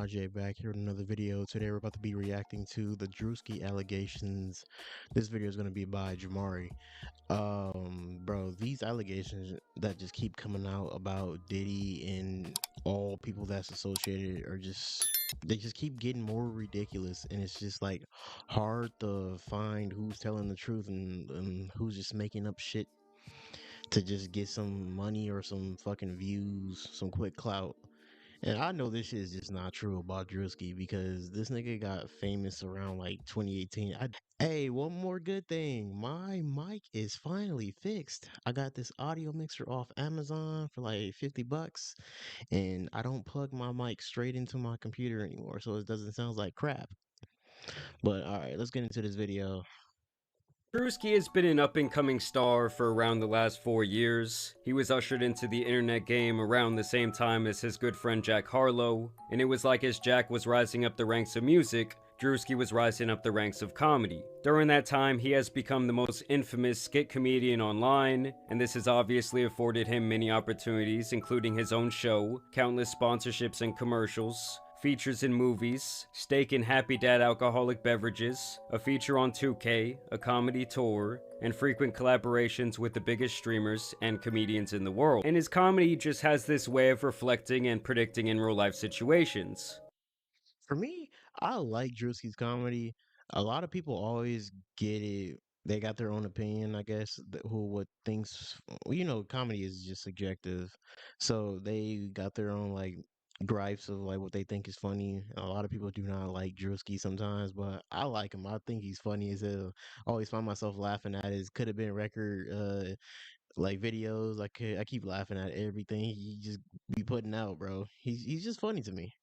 J back here with another video. Today we're about to be reacting to the Druski allegations. This video is going to be by Jamari. Bro, these allegations that just keep coming out about Diddy and all people that's associated are they just keep getting more ridiculous, and it's just like hard to find who's telling the truth and who's just making up shit to just get some money or some fucking views, some quick clout. And I know this shit is just not true about Druski because this nigga got famous around like 2018. Hey, one more good thing. My mic is finally fixed. I got this audio mixer off Amazon for like 50 bucks, and I don't plug my mic straight into my computer anymore, so it doesn't sound like crap. But all right, let's get into this video. Druski has been an up-and-coming star for around the last 4 years. He was ushered into the internet game around the same time as his good friend Jack Harlow, and it was like as Jack was rising up the ranks of music, Druski was rising up the ranks of comedy. During that time, he has become the most infamous skit comedian online, and this has obviously afforded him many opportunities, including his own show, countless sponsorships and commercials, features in movies, stake in Happy Dad alcoholic beverages, a feature on 2K, a comedy tour, and frequent collaborations with the biggest streamers and comedians in the world. And his comedy just has this way of reflecting and predicting in real life situations. For me, I like Drewski's comedy. A lot of people always get it. They got their own opinion, I guess. Who what thinks, well, comedy is just subjective. So they got their own like gripes of like what they think is funny. A lot of people do not like Drewski sometimes, but I like him. I think he's funny as hell. I always find myself laughing at his could have been record like videos. I keep laughing at everything he just be putting out, bro. He's just funny to me.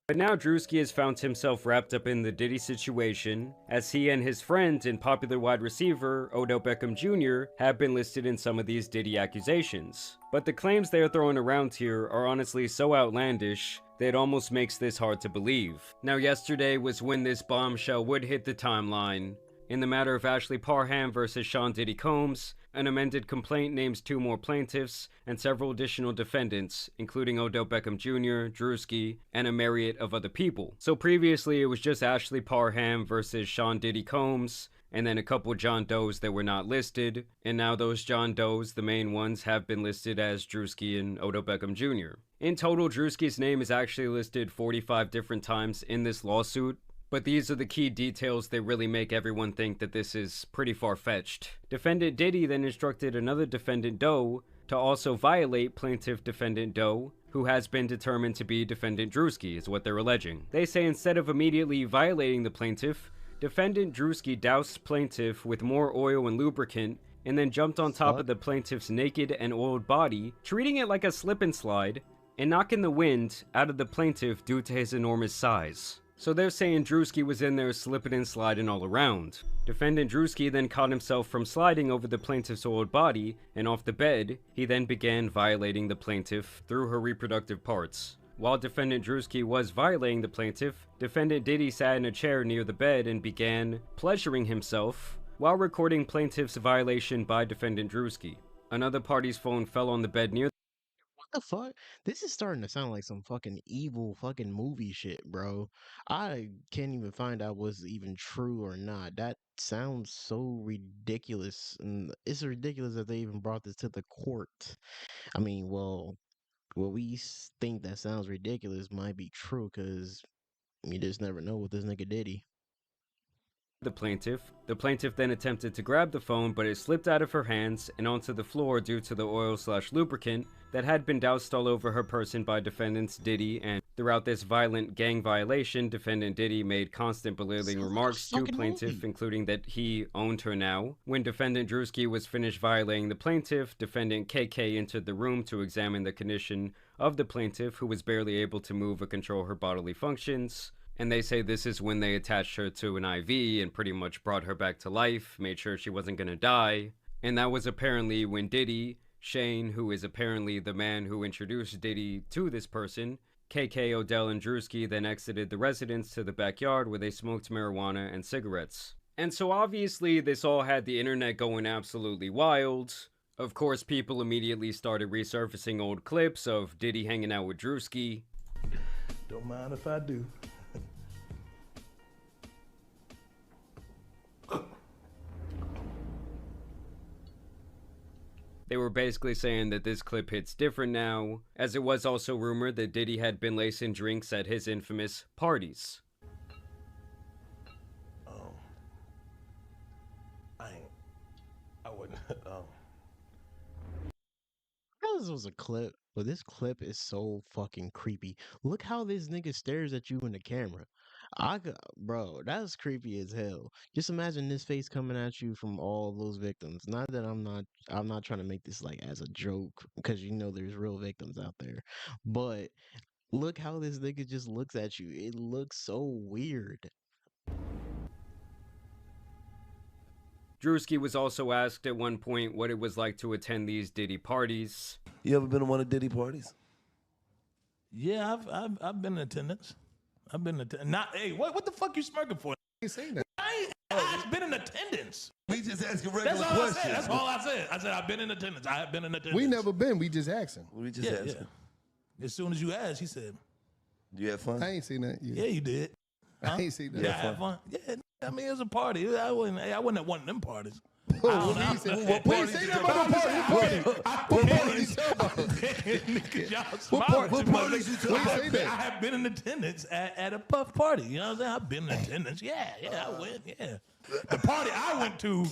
But now Druski has found himself wrapped up in the Diddy situation, as he and his friend and popular wide receiver, Odell Beckham Jr., have been listed in some of these Diddy accusations. But the claims they are throwing around here are honestly so outlandish that it almost makes this hard to believe. Now yesterday was when this bombshell would hit the timeline. In the matter of Ashley Parham versus Sean Diddy Combs, an amended complaint names 2 more plaintiffs and several additional defendants, including Odell Beckham Jr., Druski, and a myriad of other people. So previously it was just Ashley Parham versus Sean Diddy Combs, and then a couple John Does that were not listed, and now those John Does, the main ones, have been listed as Druski and Odell Beckham Jr. In total, Druski's name is actually listed 45 different times in this lawsuit, but these are the key details that really make everyone think that this is pretty far-fetched. Defendant Diddy then instructed another defendant Doe to also violate plaintiff defendant Doe, who has been determined to be defendant Druski, is what they're alleging. They say instead of immediately violating the plaintiff, defendant Druski doused plaintiff with more oil and lubricant and then jumped on top of the plaintiff's naked and oiled body, treating it like a slip and slide, and knocking the wind out of the plaintiff due to his enormous size. So they're saying Druski was in there slipping and sliding all around. Defendant Druski then caught himself from sliding over the plaintiff's oiled body, and off the bed, he then began violating the plaintiff through her reproductive parts. While defendant Druski was violating the plaintiff, defendant Diddy sat in a chair near the bed and began pleasuring himself while recording plaintiff's violation by defendant Druski. Another party's phone fell on the bed near The fuck? This is starting to sound like some fucking evil fucking movie shit, bro. I can't even find out what's even true or not. That sounds so ridiculous. And it's ridiculous that they even brought this to the court. I mean, well, what think that sounds ridiculous might be true because you just never know with this nigga Diddy. the plaintiff. The plaintiff then attempted to grab the phone, but it slipped out of her hands and onto the floor due to the oil/lubricant that had been doused all over her person by defendants Diddy. And throughout this violent gang violation, defendant Diddy made constant belittling remarks to plaintiff, including that he owned her now. When defendant Druski was finished violating the plaintiff, defendant KK entered the room to examine the condition of the plaintiff, who was barely able to move or control her bodily functions. And they say this is when they attached her to an IV and pretty much brought her back to life, made sure she wasn't gonna die. And that was apparently when Diddy, Shane, who is apparently the man who introduced Diddy to this person, KK, Odell, and Druski then exited the residence to the backyard where they smoked marijuana and cigarettes. And so obviously this all had the internet going absolutely wild. Of course, people immediately started resurfacing old clips of Diddy hanging out with Druski. Don't mind if I do. They were basically saying that this clip hits different now, as it was also rumored that Diddy had been lacing drinks at his infamous parties. I wouldn't. This was a clip, but this clip is so fucking creepy. Look how this nigga stares at you in the camera. Bro, that's creepy as hell. Just imagine this face coming at you from all those victims. Not that I'm not trying to make this like as a joke, because you know there's real victims out there. But look how this nigga just looks at you. It looks so weird. Druski was also asked at one point what it was like to attend these Diddy parties. You ever been to one of Diddy parties? Yeah, I've been in attendance. I've been in attendance. Not, hey, what the fuck you smirking for? I ain't saying that. I've been in attendance. We just asking regular That's all questions. I said. That's all I said. I said I've been in attendance. I have been in attendance. We never been. We just asking. We just Yeah, asking. yeah. As soon as you asked, he said, You had fun? I ain't seen that. "Yeah, you did." I ain't seen that. Yeah, I had fun. Yeah, I mean, it was a party. I wasn't at one of them parties. What party say that about the party? What party you talking about? What parties you talking about? I have been in attendance at a puff party. You know what I'm saying? I've been in attendance. Yeah, I went. Yeah, the party I went to,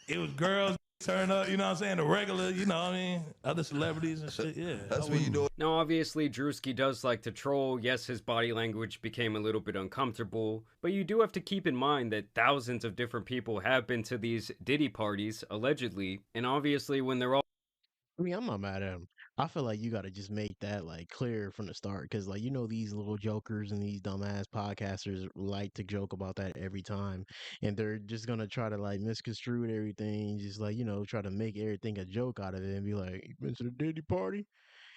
it was girls turn up. You know what I'm saying? The regular. You know what I mean? Other celebrities and shit. Yeah, That's what you doing. Now, obviously, Druski does like to troll. Yes, his body language became a little bit uncomfortable, but you do have to keep in mind that thousands of different people have been to these Diddy parties, allegedly, and obviously when they're all I mean, I'm not mad at him. I feel like you got to just make that like clear from the start, because like you know these little jokers and these dumbass podcasters like to joke about that every time, and they're just gonna try to like misconstrue everything, just like try to make everything a joke out of it and be like, "You been to the Diddy party?"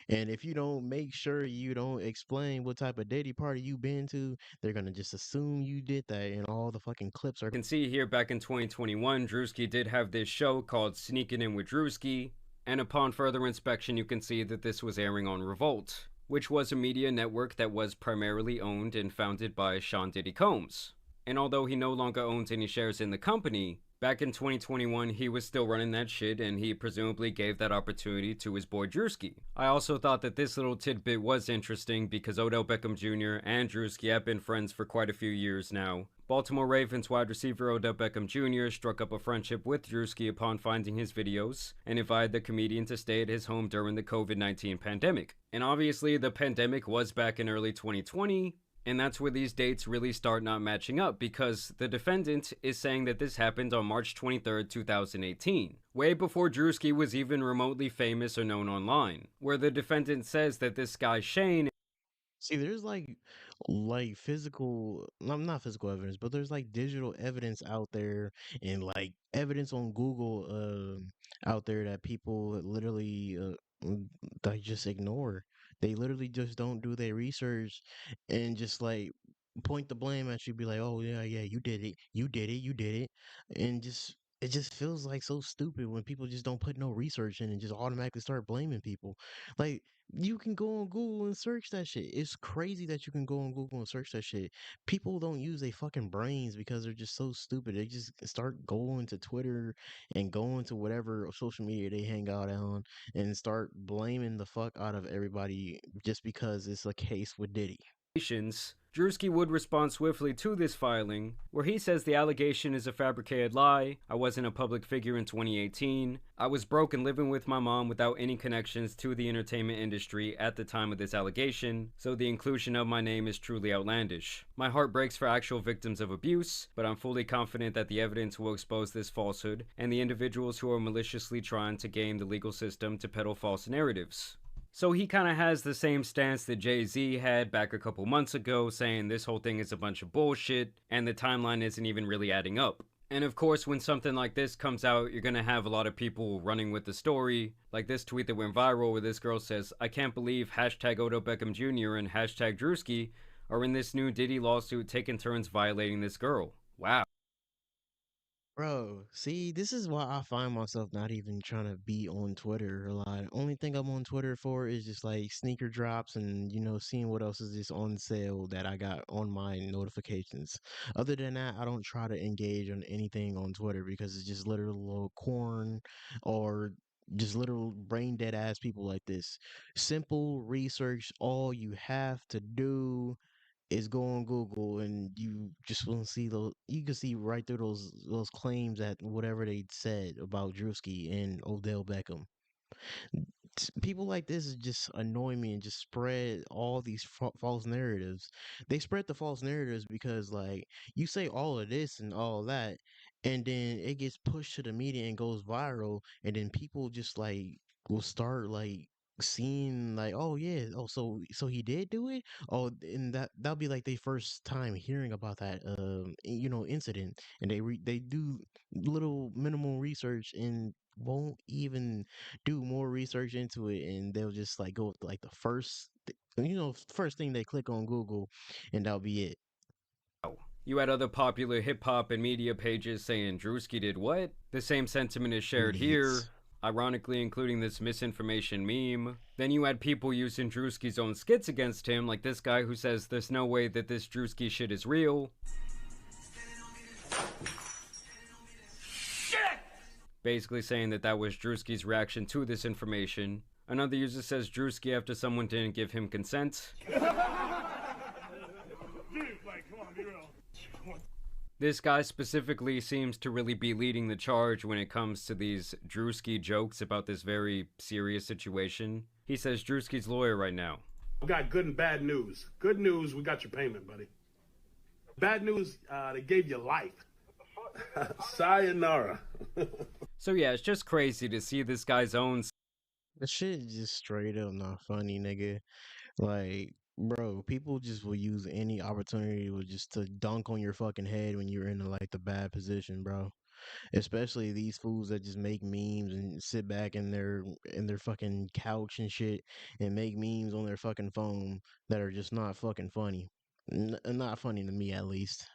And if you don't make sure you don't explain what type of Diddy party you been to, they're gonna just assume you did that, and all the fucking clips are. You can see here back in 2021, Druski did have this show called Sneaking In with Druski, and upon further inspection you can see that this was airing on Revolt, which was a media network that was primarily owned and founded by Sean Diddy Combs. And although he no longer owns any shares in the company, back in 2021 he was still running that shit, and he presumably gave that opportunity to his boy Druski. I also thought that this little tidbit was interesting because Odell Beckham Jr. and Druski have been friends for quite a few years now. Baltimore Ravens wide receiver Odell Beckham Jr. struck up a friendship with Druski upon finding his videos and invited the comedian to stay at his home during the COVID-19 pandemic. And obviously the pandemic was back in early 2020, and that's where these dates really start not matching up, because the defendant is saying that this happened on March 23rd, 2018, way before Druski was even remotely famous or known online, where the defendant says that this guy Shane. See, there's like physical, not physical evidence, but there's like digital evidence out there, and like evidence on Google out there that people literally they just ignore. They literally just don't do their research and just like point the blame at you, be like, "Oh yeah, you did it. You did it. You did it." And just it just feels like so stupid when people just don't put no research in and just automatically start blaming people. Like, you can go on Google and search that shit. It's crazy that you can go on Google and search that shit. People don't use their fucking brains because they're just so stupid. They just start going to Twitter and going to whatever social media they hang out on and start blaming the fuck out of everybody just because it's a case with Diddy. Druski would respond swiftly to this filing, where he says the allegation is a fabricated lie. I wasn't a public figure in 2018. I was broke and living with my mom without any connections to the entertainment industry at the time of this allegation, so the inclusion of my name is truly outlandish. My heart breaks for actual victims of abuse, but I'm fully confident that the evidence will expose this falsehood and the individuals who are maliciously trying to game the legal system to peddle false narratives. So he kind of has the same stance that Jay-Z had back a couple months ago, saying this whole thing is a bunch of bullshit and the timeline isn't even really adding up. And of course, when something like this comes out, you're gonna have a lot of people running with the story, like this tweet that went viral where this girl says, "I can't believe hashtag Odell Beckham Jr. and hashtag Druski are in this new Diddy lawsuit taking turns violating this girl. Wow." Bro, see, this is why I find myself not even trying to be on Twitter a lot. Only thing I'm on Twitter for is just like sneaker drops and, seeing what else is just on sale that I got on my notifications. Other than that, I don't try to engage on anything on Twitter because it's just literal little corn or just literal brain dead ass people like this. Simple research, all you have to do is go on Google and you just will see those. You can see right through those claims that whatever they said about Druski and Odell Beckham. People like this just annoy me and just spread all these false narratives. They spread the false narratives because like you say all of this and all that, and then it gets pushed to the media and goes viral, and then people just like will start like seeing like, oh yeah, oh so he did do it, oh, and that'll be like their first time hearing about that incident, and they do little minimal research and won't even do more research into it, and they'll just like go with like the first thing they click on Google, and that'll be it. You had other popular hip hop and media pages saying Druski did what? The same sentiment is shared here, Idiots. ironically including this misinformation meme. Then you had people using Druski's own skits against him, like this guy who says there's no way that this Druski shit is real. Basically saying that was Druski's reaction to this information. Another user says Druski after someone didn't give him consent. This guy specifically seems to really be leading the charge when it comes to these Druski jokes about this very serious situation. He says Druski's lawyer right now. We got good and bad news. Good news, we got your payment, buddy. Bad news, they gave you life. Sayonara. So yeah, it's just crazy to see this guy's own. The shit is just straight up not funny, nigga. Like, bro, people just will use any opportunity to dunk on your fucking head when you're in like the bad position, bro. Especially these fools that just make memes and sit back in their fucking couch and shit and make memes on their fucking phone that are just not fucking funny. Not funny to me, at least.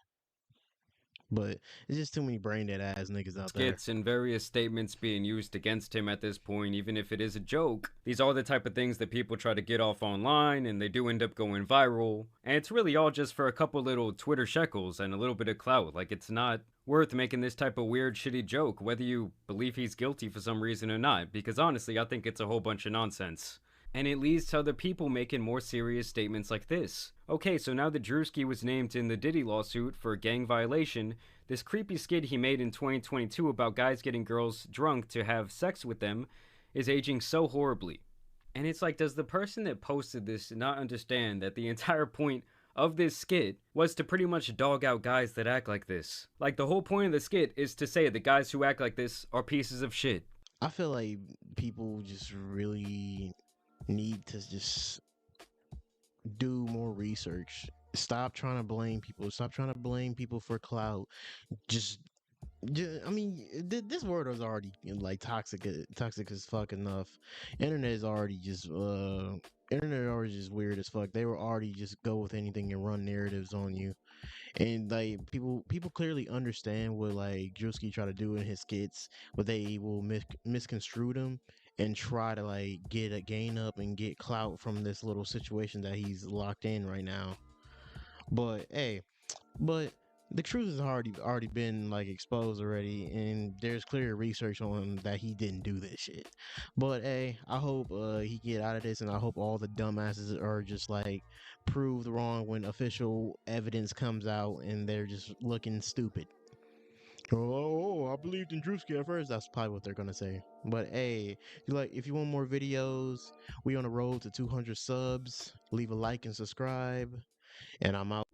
But it's just too many brain dead ass niggas out there. Skits and various statements being used against him at this point, even if it is a joke. These are the type of things that people try to get off online, and they do end up going viral. And it's really all just for a couple little Twitter shekels and a little bit of clout. Like, it's not worth making this type of weird, shitty joke, whether you believe he's guilty for some reason or not. Because honestly, I think it's a whole bunch of nonsense. And it leads to other people making more serious statements like this. Okay, so now that Druski was named in the Diddy lawsuit for a gang violation, this creepy skit he made in 2022 about guys getting girls drunk to have sex with them is aging so horribly. And it's like, does the person that posted this not understand that the entire point of this skit was to pretty much dog out guys that act like this? Like, the whole point of the skit is to say that guys who act like this are pieces of shit. I feel like people just really need to just do more research. Stop trying to blame people. Stop trying to blame people for clout. I mean, this world is already like toxic as fuck enough. Internet is already just internet is already just weird as fuck. They will already just go with anything and run narratives on you. And like people clearly understand what like Druski try to do in his skits, but they will misconstrue them and try to like get a gain up and get clout from this little situation that he's locked in right now. But hey, but the truth has already been like exposed already, and there's clear research on that he didn't do this shit. But hey, I hope he get out of this, and I hope all the dumbasses are just like proved wrong when official evidence comes out and they're just looking stupid. Oh, I believed in Druski at first. That's probably what they're gonna say. But hey, if you want more videos, we on the road to 200 subs. Leave a like and subscribe, and I'm out.